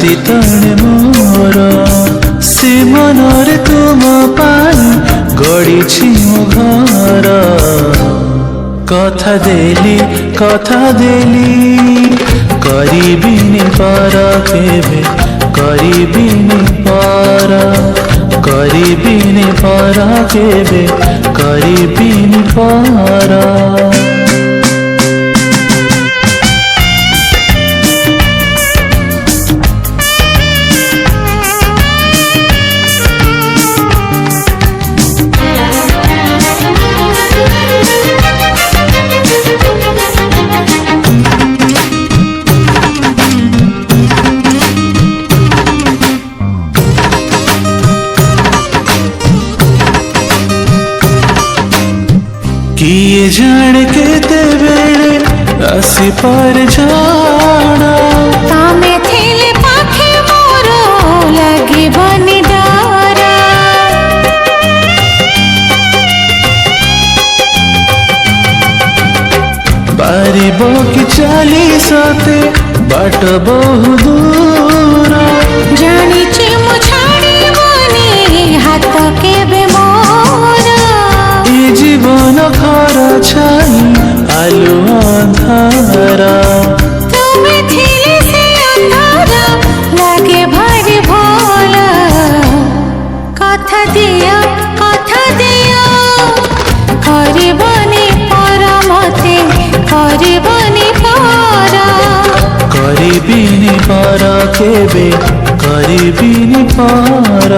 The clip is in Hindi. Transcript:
दृष्टि तणे मोर से मनरे तुम पाई गढ़ी मो घर कथा देली करिबिनी पर केबे करिबिनी पर केबे करिबिनी पर किए जाने केते बेले आसी पर जाना तामे थेले पाखे मोरो लगे बनी डारा बारी बोकी चाली सते बाट बहु दूर जानी चिमु छाड़ी बनी हाथ के बेमोरा जीवन घर छाई आलु अंधारा तुम्हें थिले से अंधारा लगे भारी भोला कथा दिया करबनी परा मते करबनी परा करिबिनी पर केबे करिबिनी पर